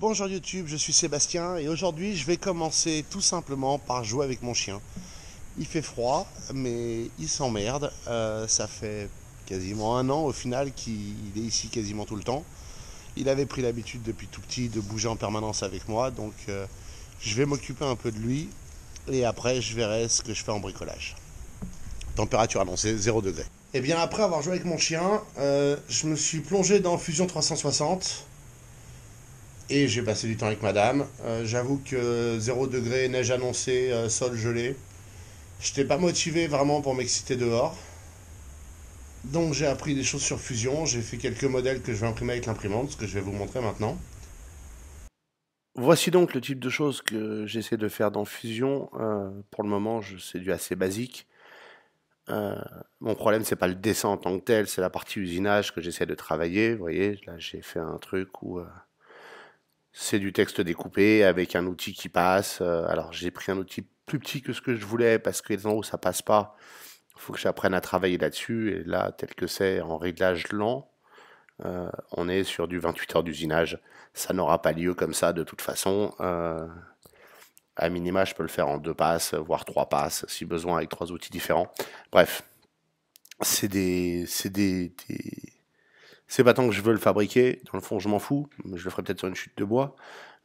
Bonjour YouTube, je suis Sébastien et aujourd'hui je vais commencer tout simplement par jouer avec mon chien. Il fait froid mais il s'emmerde, ça fait quasiment un an au final qu'il est ici quasiment tout le temps. Il avait pris l'habitude depuis tout petit de bouger en permanence avec moi, donc je vais m'occuper un peu de lui et après je verrai ce que je fais en bricolage. Température annoncée 0 degré. Et bien après avoir joué avec mon chien, je me suis plongé dans Fusion 360. Et j'ai passé du temps avec madame. J'avoue que 0 degré, neige annoncée, sol gelé. J'étais pas motivé vraiment pour m'exciter dehors. Donc j'ai appris des choses sur Fusion. J'ai fait quelques modèles que je vais imprimer avec l'imprimante, ce que je vais vous montrer maintenant. Voici donc le type de choses que j'essaie de faire dans Fusion. Pour le moment, c'est du assez basique. Mon problème, c'est pas le dessin en tant que tel, c'est la partie usinage que j'essaie de travailler. Vous voyez, là j'ai fait un truc où c'est du texte découpé avec un outil qui passe. Alors j'ai pris un outil plus petit que ce que je voulais parce que les endroits où ça passe pas, il faut que j'apprenne à travailler là-dessus. Et là, tel que c'est en réglage lent, on est sur du 28 heures d'usinage. Ça n'aura pas lieu comme ça de toute façon. À minima, je peux le faire en 2 passes, voire 3 passes, si besoin, avec 3 outils différents. Bref, c'est pas tant que je veux le fabriquer. Dans le fond, je m'en fous. Je le ferai peut-être sur une chute de bois.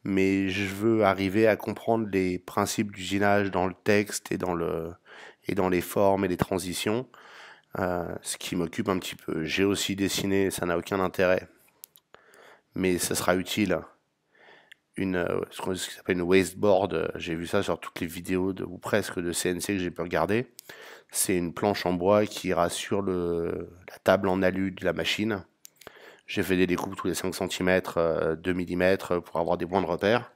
Mais je veux arriver à comprendre les principes d'usinage dans le texte et dans les formes et les transitions, ce qui m'occupe un petit peu. J'ai aussi dessiné, ça n'a aucun intérêt, mais ça sera utile, ce qui s'appelle une wasteboard. J'ai vu ça sur toutes les vidéos ou presque de CNC que j'ai pu regarder. C'est une planche en bois qui ira sur la table en alu de la machine. J'ai fait des découpes tous les 5 cm, 2 mm pour avoir des points de repère.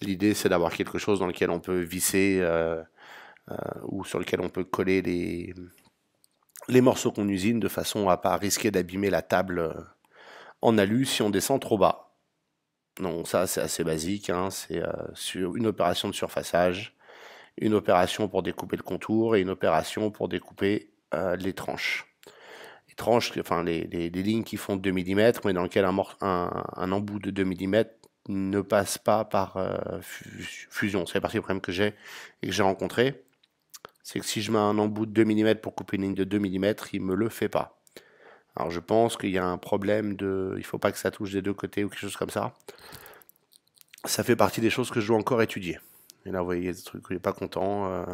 L'idée, c'est d'avoir quelque chose dans lequel on peut visser ou sur lequel on peut coller les morceaux qu'on usine de façon à pas risquer d'abîmer la table en alu si on descend trop bas. Donc ça, c'est assez basique, hein. C'est sur une opération de surfaçage, une opération pour découper le contour et une opération pour découper les tranches. Les tranches, enfin les lignes qui font 2 mm, mais dans lesquelles un embout de 2 mm ne passe pas par fusion. C'est la partie du problème que j'ai et que j'ai rencontré. C'est que si je mets un embout de 2 mm pour couper une ligne de 2 mm, il me le fait pas. Alors je pense qu'il y a un problème il faut pas que ça touche des deux côtés ou quelque chose comme ça. Ça fait partie des choses que je dois encore étudier. Et là, vous voyez, il y a des trucs où il n'est pas content.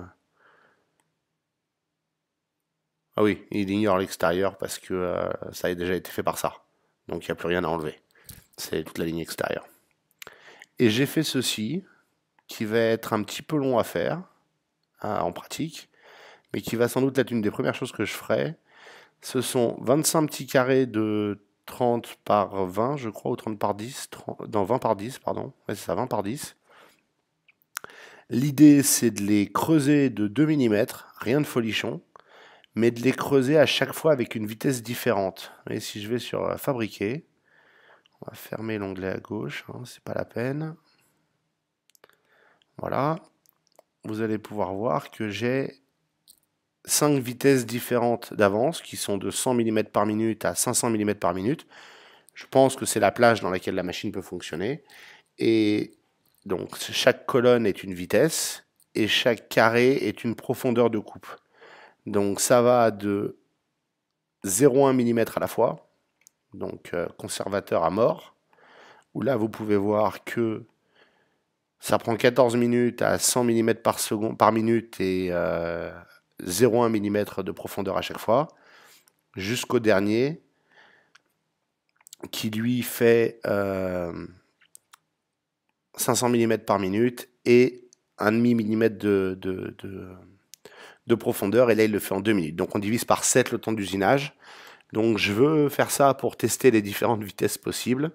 Ah oui, il ignore l'extérieur parce que ça a déjà été fait par ça. Donc il n'y a plus rien à enlever. C'est toute la ligne extérieure. Et j'ai fait ceci, qui va être un petit peu long à faire en pratique, mais qui va sans doute être une des premières choses que je ferai. Ce sont 25 petits carrés de 30 par 20, je crois, ou 30 par 10, non, 20 par 10, pardon. Ouais, c'est ça, 20 par 10. L'idée, c'est de les creuser de 2 mm, rien de folichon, mais de les creuser à chaque fois avec une vitesse différente. Et si je vais sur fabriquer, on va fermer l'onglet à gauche, hein, c'est pas la peine. Voilà. Vous allez pouvoir voir que j'ai 5 vitesses différentes d'avance qui sont de 100 mm par minute à 500 mm par minute. Je pense que c'est la plage dans laquelle la machine peut fonctionner. Et donc chaque colonne est une vitesse et chaque carré est une profondeur de coupe. Donc ça va de 0,1 mm à la fois, donc conservateur à mort, où là vous pouvez voir que ça prend 14 minutes à 100 mm par minute et 0,1 mm de profondeur à chaque fois, jusqu'au dernier qui lui fait 500 mm par minute et 1,5 mm de profondeur, et là il le fait en 2 minutes. Donc on divise par 7 le temps d'usinage. Donc je veux faire ça pour tester les différentes vitesses possibles.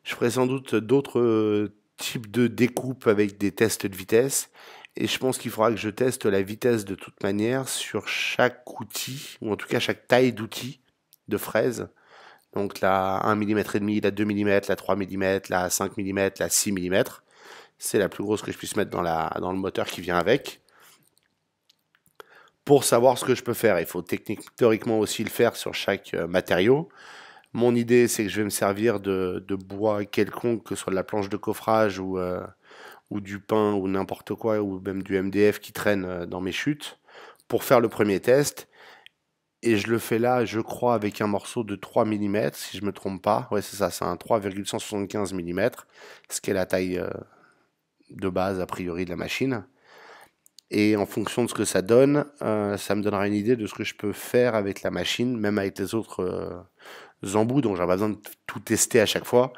Je ferai sans doute d'autres types de découpes avec des tests de vitesse. Et je pense qu'il faudra que je teste la vitesse de toute manière sur chaque outil, ou en tout cas chaque taille d'outil de fraise. Donc la 1,5 mm, la 2 mm, la 3 mm, la 5 mm, la 6 mm. C'est la plus grosse que je puisse mettre dans le moteur qui vient avec. Pour savoir ce que je peux faire, il faut théoriquement aussi le faire sur chaque matériau. Mon idée, c'est que je vais me servir de bois quelconque, que ce soit de la planche de coffrage ou du pain ou n'importe quoi, ou même du MDF qui traîne dans mes chutes, pour faire le premier test. Et je le fais là, je crois, avec un morceau de 3 mm, si je me trompe pas. Ouais, c'est ça, c'est un 3,175 mm, ce qui est la taille de base, a priori, de la machine. Et en fonction de ce que ça donne, ça me donnera une idée de ce que je peux faire avec la machine, même avec les autres embouts, donc j'aurais pas besoin de tout tester à chaque fois.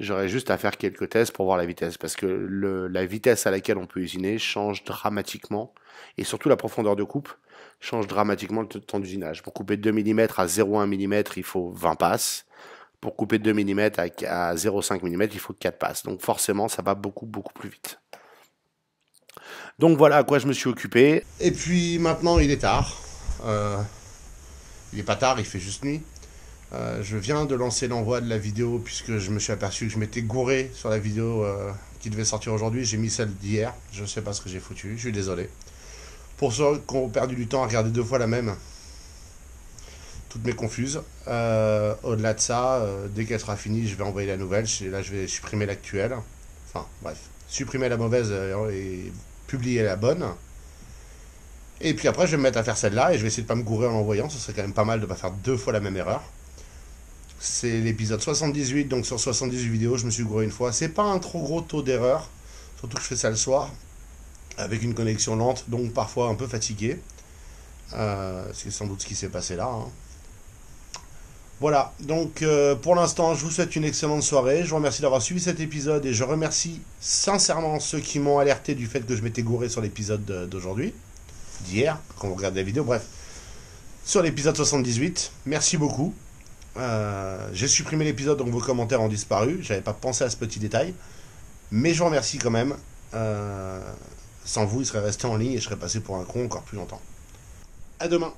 J'aurais juste à faire quelques tests pour voir la vitesse, parce que la vitesse à laquelle on peut usiner change dramatiquement, et surtout la profondeur de coupe change dramatiquement le temps d'usinage. Pour couper de 2 mm à 0,1 mm, il faut 20 passes. Pour couper de 2 mm à 0,5 mm, il faut 4 passes. Donc forcément, ça va beaucoup, beaucoup plus vite. Donc voilà à quoi je me suis occupé. Et puis maintenant, il est tard. Il est pas tard, il fait juste nuit. Je viens de lancer l'envoi de la vidéo puisque je me suis aperçu que je m'étais gouré sur la vidéo qui devait sortir aujourd'hui. J'ai mis celle d'hier. Je ne sais pas ce que j'ai foutu. Je suis désolé. Pour ceux qui ont perdu du temps à regarder 2 fois la même, toutes mes confuses. Au-delà de ça, dès qu'elle sera finie, je vais envoyer la nouvelle. Là, je vais supprimer l'actuelle. Enfin, bref. Supprimer la mauvaise et publier la bonne. Et puis après, je vais me mettre à faire celle-là et je vais essayer de pas me gourer en l'envoyant. Ce serait quand même pas mal de ne pas faire 2 fois la même erreur. C'est l'épisode 78, donc sur 78 vidéos, je me suis gouré une fois. C'est pas un trop gros taux d'erreur, surtout que je fais ça le soir, avec une connexion lente, donc parfois un peu fatigué. C'est sans doute ce qui s'est passé là. Hein. Voilà, donc pour l'instant, je vous souhaite une excellente soirée. Je vous remercie d'avoir suivi cet épisode et je remercie sincèrement ceux qui m'ont alerté du fait que je m'étais gouré sur l'épisode d'aujourd'hui, d'hier, quand vous regardez la vidéo, bref, sur l'épisode 78. Merci beaucoup. J'ai supprimé l'épisode, donc vos commentaires ont disparu. J'avais pas pensé à ce petit détail, mais je vous remercie quand même. Sans vous, il serait resté en ligne et je serais passé pour un con encore plus longtemps. À demain.